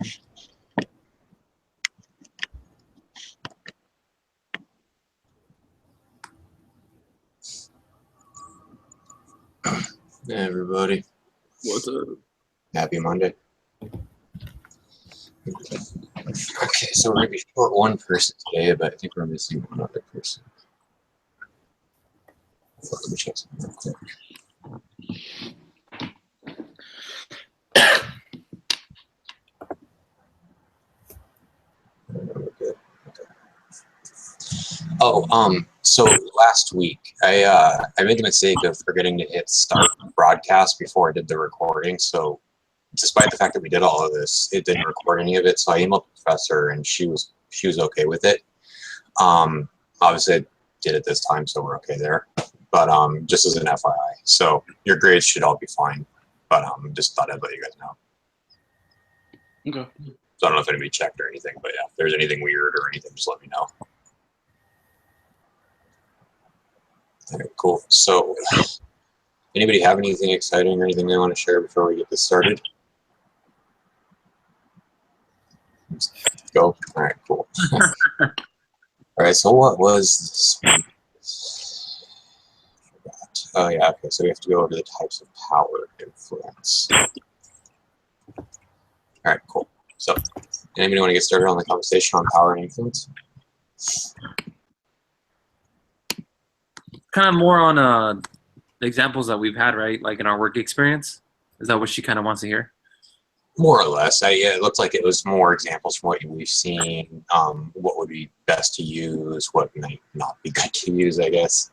Hey everybody. What's up? Happy Monday. Okay, so we're going to be short one person today, but I think we're missing one other person. Let me check something real quick. We're good. Okay. Oh, so last week I made the mistake of forgetting to hit start broadcast before I did the recording. So despite the fact that we did all of this, it didn't record any of it. So I emailed the professor, and she was okay with it. Obviously I did it this time, so we're okay there. But just as an FYI, so your grades should all be fine. But just thought I'd let you guys know. Okay. So I don't know if anybody checked or anything, but yeah, if there's anything weird or anything, just let me know. All right, cool. So anybody have anything exciting or anything they want to share before we get this started? Let's go. All right, cool. All right, so what was this week? Forgot. Oh yeah, okay, so we have to go over the types of power influence. All right, cool. So anybody want to get started on the conversation on power and influence? Kind of more on the examples that we've had, right? Like in our work experience. Is that what she kind of wants to hear? More or less. Yeah, it looked like it was more examples from what we've seen. What would be best to use, what might not be good to use, I guess.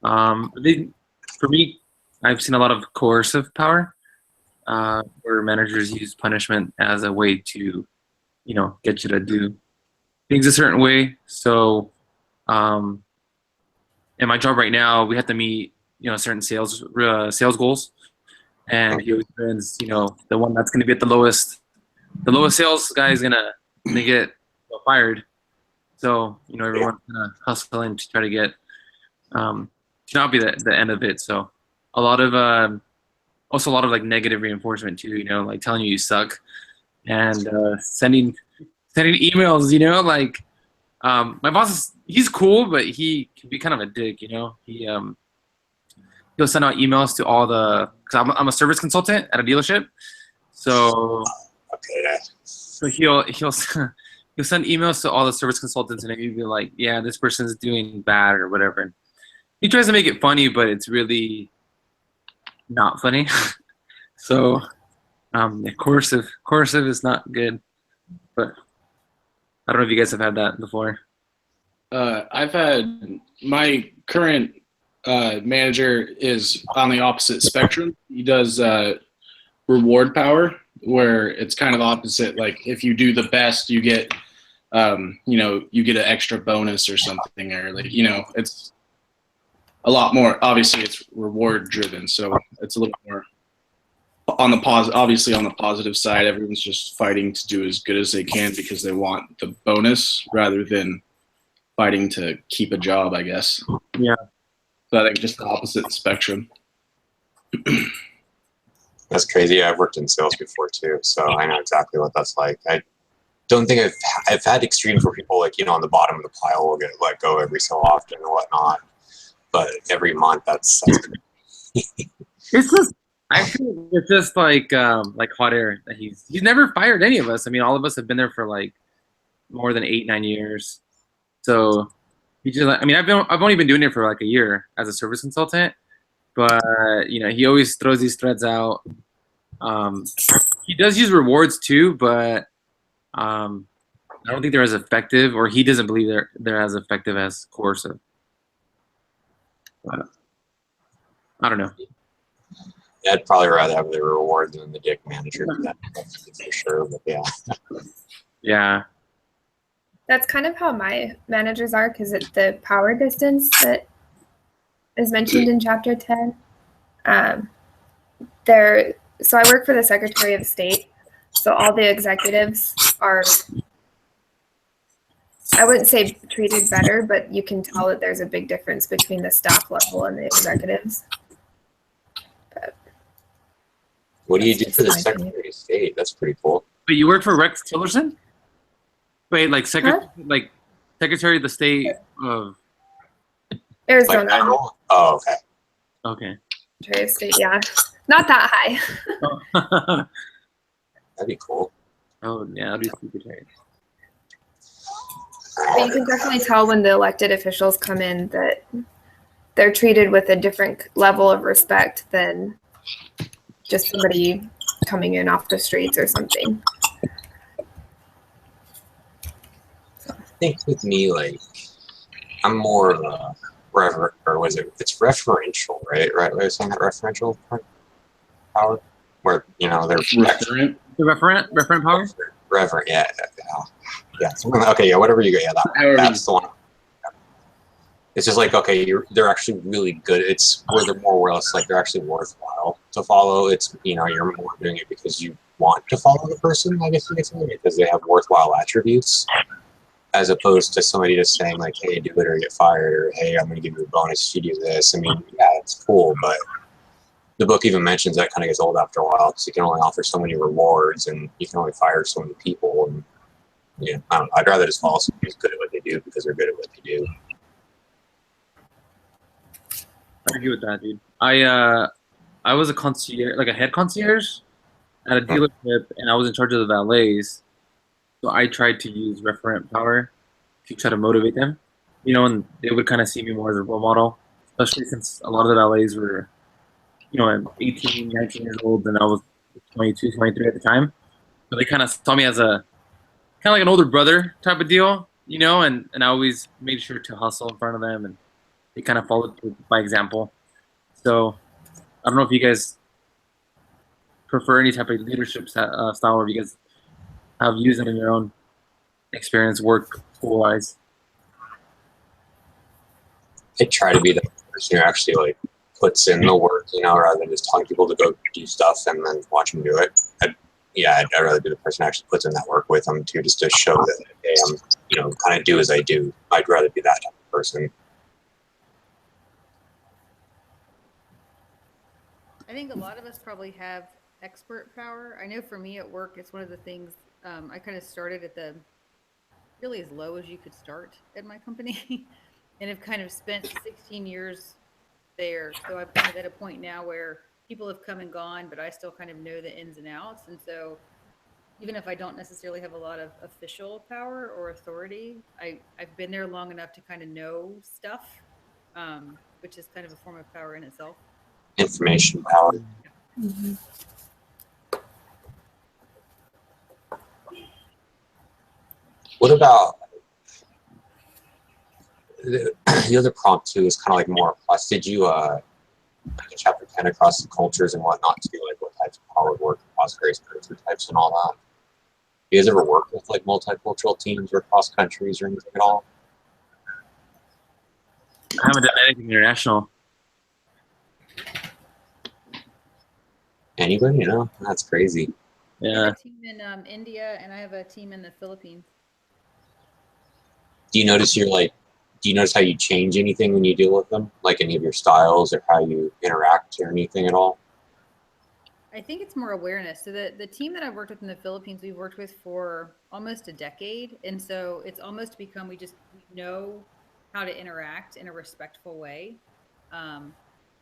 For me, I've seen a lot of coercive power, where managers use punishment as a way to, get you to do things a certain way. So, in my job right now, we have to meet, certain sales goals, and he always wins. The one that's going to be at the lowest sales guy is gonna get fired. So everyone's gonna hustling to try to get to not be the end of it. So a lot of also a lot of like negative reinforcement too. Like telling you suck, and sending emails. My boss he's cool, but he can be kind of a dick. He'll send out emails to all the, because I'm a service consultant at a dealership, so he'll send emails to all the service consultants, and he'll be like, yeah, this person's doing bad or whatever. And he tries to make it funny, but it's really not funny. So coercive is not good, but I don't know if you guys have had that before. I've had my current manager is on the opposite spectrum. He does reward power, where it's kind of opposite. Like if you do the best, you get, you get an extra bonus or something, or it's a lot more. Obviously, it's reward driven, so it's a little more on the obviously on the positive side. Everyone's just fighting to do as good as they can because they want the bonus rather than fighting to keep a job, I guess. Yeah. So I think just the opposite spectrum. That's crazy. I've worked in sales before too, so I know exactly what that's like. I don't think I've had extremes where people on the bottom of the pile will get let go every so often and whatnot, but every month that's It's just, I feel it's just like hot air that he's never fired any of us. I mean, all of us have been there for like more than 8-9 years. So he just, I mean, I've only been doing it for like a year as a service consultant, but he always throws these threads out. He does use rewards too, but I don't think they're as effective, or he doesn't believe they're as effective as coercive. But I don't know. Yeah, I'd probably rather have the reward than the dick manager. That's for sure. But yeah. Yeah. That's kind of how my managers are, because it's the power distance that is mentioned in Chapter 10. So I work for the Secretary of State, so all the executives are, I wouldn't say treated better, but you can tell that there's a big difference between the staff level and the executives. What do you do for the Secretary of State? That's pretty cool. But you work for Rex Tillerson? Wait, like like Secretary of the State of. Like Arizona. federal? Oh, okay. Okay. Secretary of State, yeah. Not that high. That'd be cool. Oh yeah, that'd be secretary. But you can definitely tell when the elected officials come in that they're treated with a different level of respect than just somebody coming in off the streets or something. I think with me, like, I'm more of a it's referential, right? Right? Was I saying that referential power? Where, you know, they're Referent. The referent power. reverent, yeah. Okay, yeah, whatever you get, However that's the one. It's just like, okay, they're actually really good. It's where they're more or less like they're actually worthwhile to follow. It's, you know, you're more doing it because you want to follow the person, I guess you could say, because they have worthwhile attributes, as opposed to somebody just saying like, hey, do it or get fired, or hey, I'm going to give you a bonus if you do this. I mean, yeah, it's cool, but the book even mentions that kind of gets old after a while because you can only offer so many rewards and you can only fire so many people. And yeah, I don't know. I'd rather just follow somebody who's good at what they do because they're good at what they do. I agree with that, dude. I was a concierge, like a head concierge at a dealership, and I was in charge of the valets. So I tried to use referent power to try to motivate them, you know, and they would kind of see me more as a role model, especially since a lot of the valets were, you know, I'm 18, 19 years old, and I was 22, 23 at the time. So they kind of saw me as a kind of like an older brother type of deal, you know, and I always made sure to hustle in front of them, and they kind of followed by example. So I don't know if you guys prefer any type of leadership style, or if you guys have used it in your own experience, work, school-wise. I try to be the person who actually like puts in the work, you know, rather than just telling people to go do stuff and then watch them do it. I'd rather be the person who actually puts in that work with them too, just to show that, hey, I'm, you know, kind of do as I do. I'd rather be that type of person. I think a lot of us probably have expert power. I know for me at work, it's one of the things I kind of started at the really as low as you could start at my company and have kind of spent 16 years there. So I'm kind of at a point now where people have come and gone, but I still kind of know the ins and outs. And so even if I don't necessarily have a lot of official power or authority, I've been there long enough to kind of know stuff, which is kind of a form of power in itself. Information power. Mm-hmm. What about the other prompt too is kind of like more plus. Did you like in chapter 10 across the cultures and whatnot too, like what types of power work across various culture types and all that? You guys ever work with like multicultural teams or cross countries or anything at all? I haven't done anything international. Anybody? You know, that's crazy. I Yeah. have a team in India and I have a team in the Philippines. Do you notice how you change anything when you deal with them? Like any of your styles or how you interact or anything at all? I think it's more awareness. So the team that I've worked with in the Philippines, we've worked with for almost a decade. And so it's almost become, we know how to interact in a respectful way.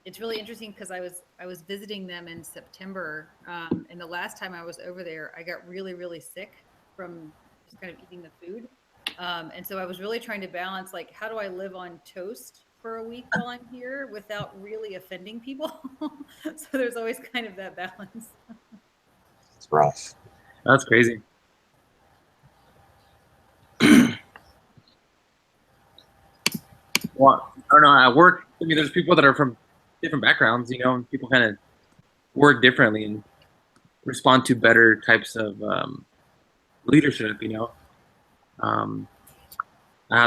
It's really interesting because I was visiting them in September. And the last time I was over there, I got really, really sick from just kind of eating the food. And so I was really trying to balance, like, how do I live on toast for a week while I'm here without really offending people? So there's always kind of that balance. It's rough. That's crazy. Well, I don't know. At work, I mean, there's people that are from different backgrounds, you know, and people kind of work differently and respond to better types of leadership, you know.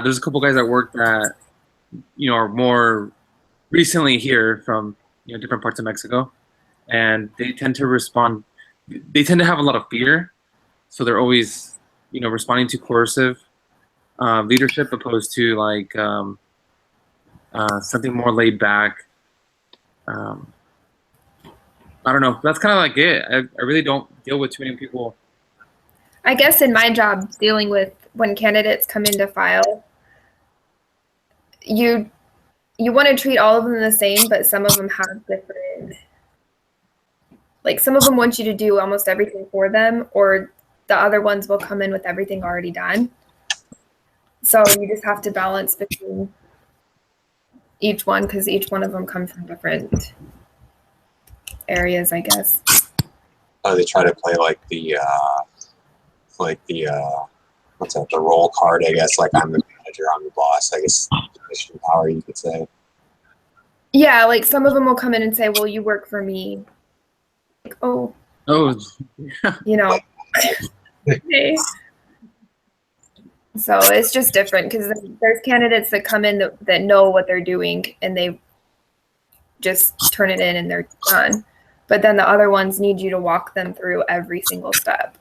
There's a couple guys at work that, you know, are more recently here from, you know, different parts of Mexico, and they tend to respond. They tend to have a lot of fear, so they're always, you know, responding to coercive leadership opposed to like something more laid back. I don't know. That's kind of like it. I really don't deal with too many people I guess in my job dealing with when candidates come in to file, you want to treat all of them the same, but some of them have different, like some of them want you to do almost everything for them, or the other ones will come in with everything already done. So you just have to balance between each one because each one of them come from different areas, I guess. They try to play like the what's that, the role card, I guess, like I'm the manager, I'm the boss, I guess, position power, you could say. Yeah, like some of them will come in and say, well, you work for me. Like, oh, Oh, you know. Okay. So it's just different because there's candidates that come in that know what they're doing and they just turn it in and they're done. But then the other ones need you to walk them through every single step.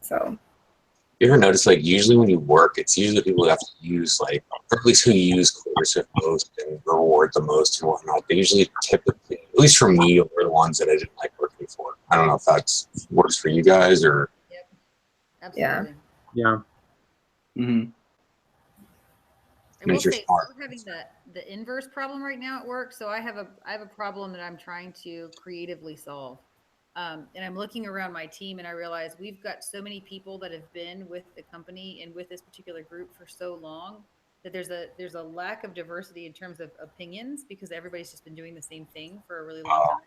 So You ever notice, like, usually when you work, it's usually people who have to use, like, or at least who use Coercive most and reward the most and whatnot. They usually typically, at least for me, were the ones that I didn't like working for. I don't know if that works for you guys or. Absolutely. yeah. Mm-hmm. I will Means you're say smart. we're having the inverse problem right now at work. So I have a problem that I'm trying to creatively solve. And I'm looking around my team and I realize we've got so many people that have been with the company and with this particular group for so long that there's a lack of diversity in terms of opinions because everybody's just been doing the same thing for a really long time.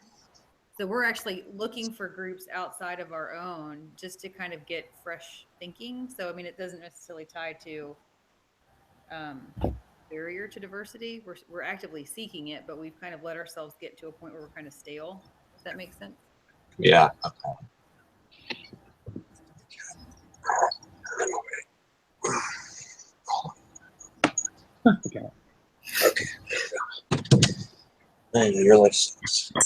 So we're actually looking for groups outside of our own just to kind of get fresh thinking. So, I mean, it doesn't necessarily tie to barrier to diversity. We're actively seeking it, but we've kind of let ourselves get to a point where we're kind of stale. Does that make sense? Yeah. Okay. Okay. There we go. Your license. Okay,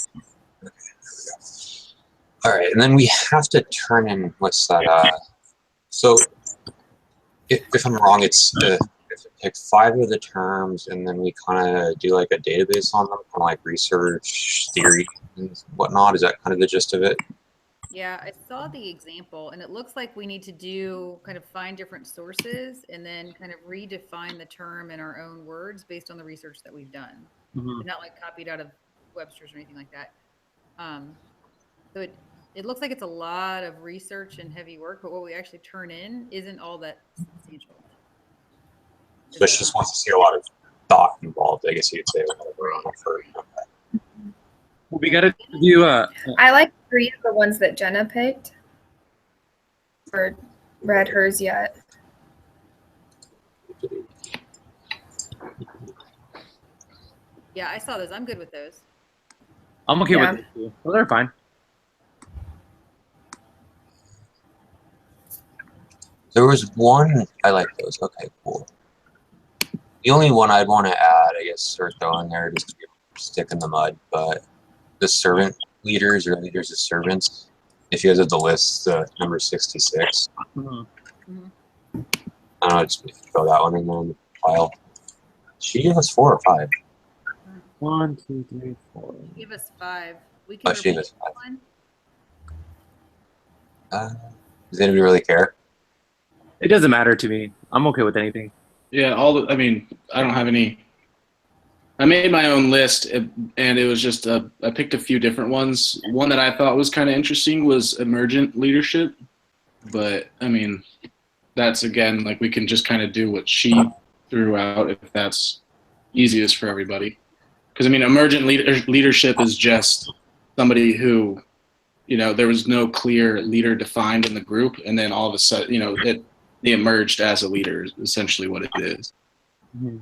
there we go. All right, and then we have to turn in what's that? So, if I'm wrong, it's we have to pick 5 of the terms, and then we kind of do like a database on them, kind of like research theory and whatnot. Is that kind of the gist of it? Yeah, I saw the example and it looks like we need to do kind of find different sources and then kind of redefine the term in our own words based on the research that we've done. Mhm. So not like copied out of Webster's or anything like that. So it looks like it's a lot of research and heavy work, but what we actually turn in isn't all that substantial. So she just wants to see a lot of thought involved, I guess you could say. Well, we got to do. I like 3 of the ones that Jenna picked. Or read hers yet. Yeah, I saw those. I'm good with those. I'm okay Yeah. with it too. Well, they're fine. There was one, I like those. Okay, cool. The only one I'd want to add, I guess, or throw in there just to stick in the mud, but the servant leaders or leaders of servants, if you guys have the list, number 66. Mhm. I don't know, just throw that one in there in the file. She gave us 4 or 5. 1, 2, 3, 4. Give us 5. We can She gave repeat us 5. one. Does anybody really care? It doesn't matter to me. I'm okay with anything. Yeah, I mean, I don't have any. I made my own list, and it was just I picked a few different ones. One that I thought was kind of interesting was emergent leadership, but I mean, that's again like we can just kind of do what she threw out if that's easiest for everybody. Because I mean, emergent leadership is just somebody who, there was no clear leader defined in the group, and then all of a sudden, they emerged as a leader is essentially what it is. Mhm.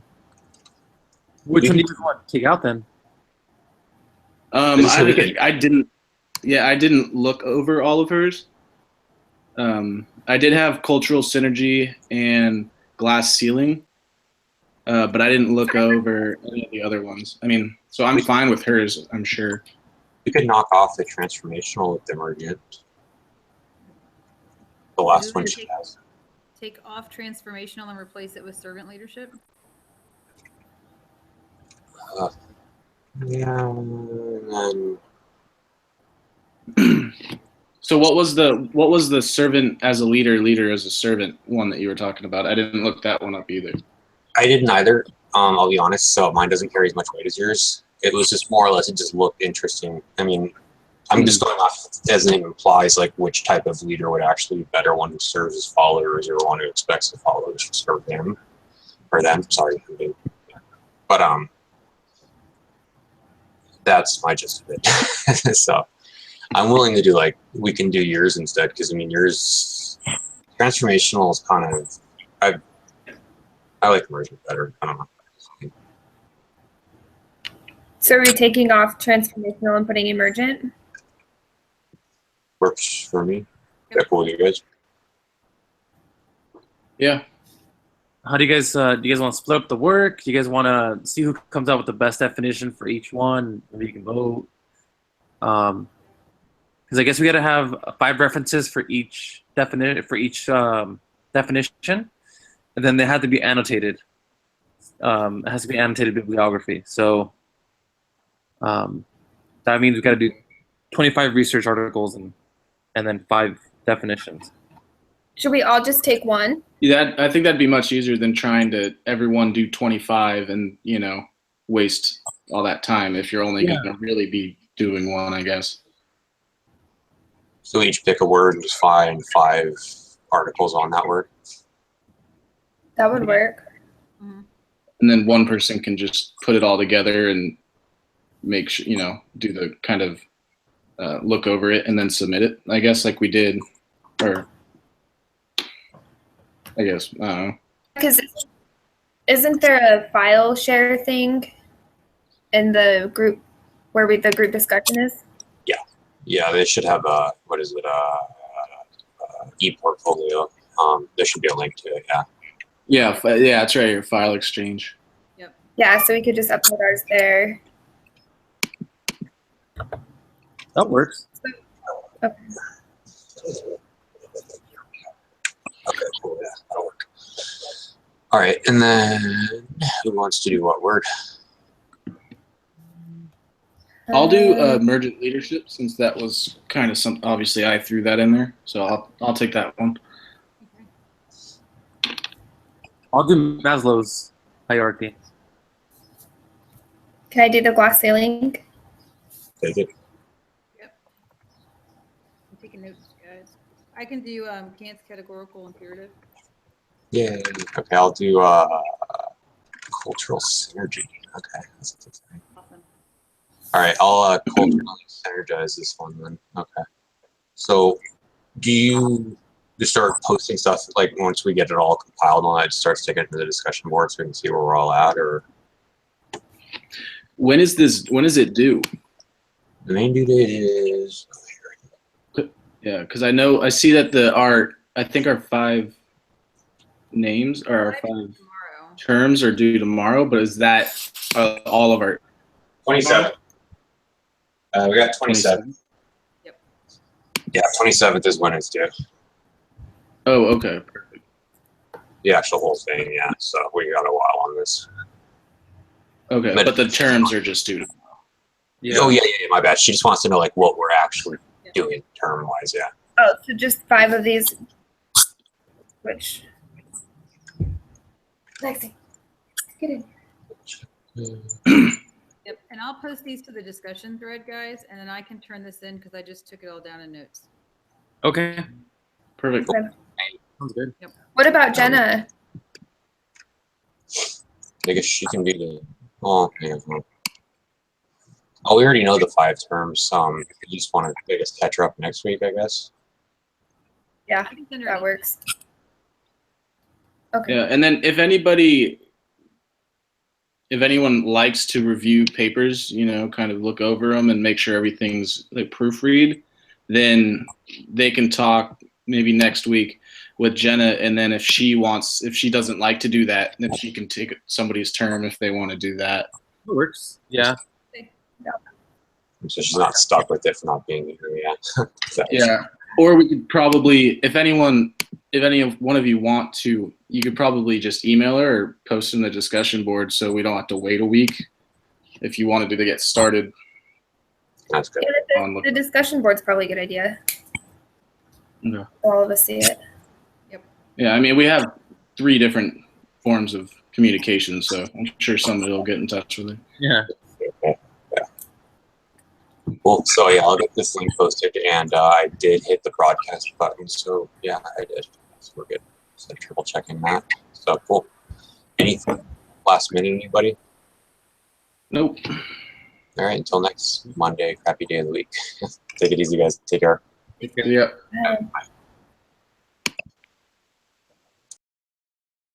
Which one do you want to take out then? I didn't look over all of hers. I did have cultural synergy and glass ceiling, but I didn't look over any of the other ones. I mean, so I'm fine with hers, I'm sure. We could knock off the transformational with the emergent. The last one she has. Take off transformational and replace it with servant leadership. Yeah, and then So what was the servant as a leader as a servant one that you were talking about? I didn't look that one up either. I didn't either. I'll be honest. So mine doesn't carry as much weight as yours. It was just more or less. It just looked interesting. I mean, I'm just going off as the name implies, like which type of leader would actually be better, one who serves his followers or one who expects the followers to serve him or them. Sorry, but that's my gist of it. So I'm willing to do like we can do yours instead because I mean yours transformational is kind of I like emergent better. I don't know. So are we taking off transformational and putting emergent? Works for me. Yeah, cool with you guys. Yeah. How do you guys want to split up the work? Do you guys want to see who comes out with the best definition for each one? Maybe you can vote. Because I guess we got to have 5 references for each definition, and then they have to be annotated. It has to be annotated bibliography. So that means we got to do 25 research articles and then 5 definitions. Should we all just take one? Yeah, I think that'd be much easier than trying to everyone do 25 and, waste all that time if you're only going to really be doing one, I guess. So each pick a word and just find 5 articles on that word. That would work. And then one person can just put it all together and make sure, do the kind of look over it and then submit it, I guess, like we did. Or I guess, I don't know. Because isn't there a file share thing in the group where the group discussion is? Yeah, they should have a e-portfolio. There should be a link to it. Yeah. Yeah, it's right here, file exchange. Yeah, so we could just upload ours there. That works. Okay. Okay, cool. Yeah, that'll work. All right, and then who wants to do what word? I'll do emergent leadership since that was kind of some. Obviously, I threw that in there, so I'll take that one. I'll do Maslow's hierarchy. Can I do the glass ceiling? Take it. I'm taking notes, guys. I can do Kant's categorical imperative. Yeah. Okay, I'll do cultural synergy. Okay, that's a good thing. Awesome. All right, I'll culturally synergize this one then. Okay. So, do you just start posting stuff like once we get it all compiled and all that, just start sticking it to the discussion board so we can see where we're all at, or? When is it due? The main due date is. Yeah, because I see that I think our 5 names or our 5 Tomorrow. terms are due tomorrow, but is that all of our 27. We got 27. Yep. Yeah, 27th is when it's due. Oh, okay. Perfect. The actual whole thing, yeah. So we got a while on this. Okay, but the terms are just due tomorrow. Yeah. Oh yeah, my bad. She just wants to know like what we're actually doing term wise, yeah. Oh, so just 5 of these. Which? Lexi, get in. Yep. And I'll post these to the discussion thread, guys, and then I can turn this in because I just took it all down in notes. Okay. Perfect. Sounds good. What about Jenna? I guess she can be the. Oh, yeah. Oh, we already know the 5 terms. You just want to, I guess, catch her up next week, I guess. Yeah, I can send her that an works. Okay. Yeah, and then if anyone likes to review papers, kind of look over them and make sure everything's like proofread, then they can talk maybe next week with Jenna, and then if she doesn't like to do that, then she can take somebody's term if they want to do that. It works. Yeah. So she's not stuck with it for not being here, yeah. Yeah. Or we could probably, if any one of you want to, you could probably just email her or post in the discussion board so we don't have to wait a week if you wanted to get started. That's good. Yeah, the discussion board's probably a good idea. Okay. All of us see it. Yeah, I mean, we have 3 different forms of communication, so I'm sure somebody will get in touch with it. Yeah. Well, so yeah, I'll get this link posted, and I did hit the broadcast button, so yeah, I did. So we're good. So triple checking that. So cool. Anything last minute, anybody? Nope. All right, until next Monday, crappy day of the week. Take it easy, guys. Take care. Take care. Yeah. Yeah.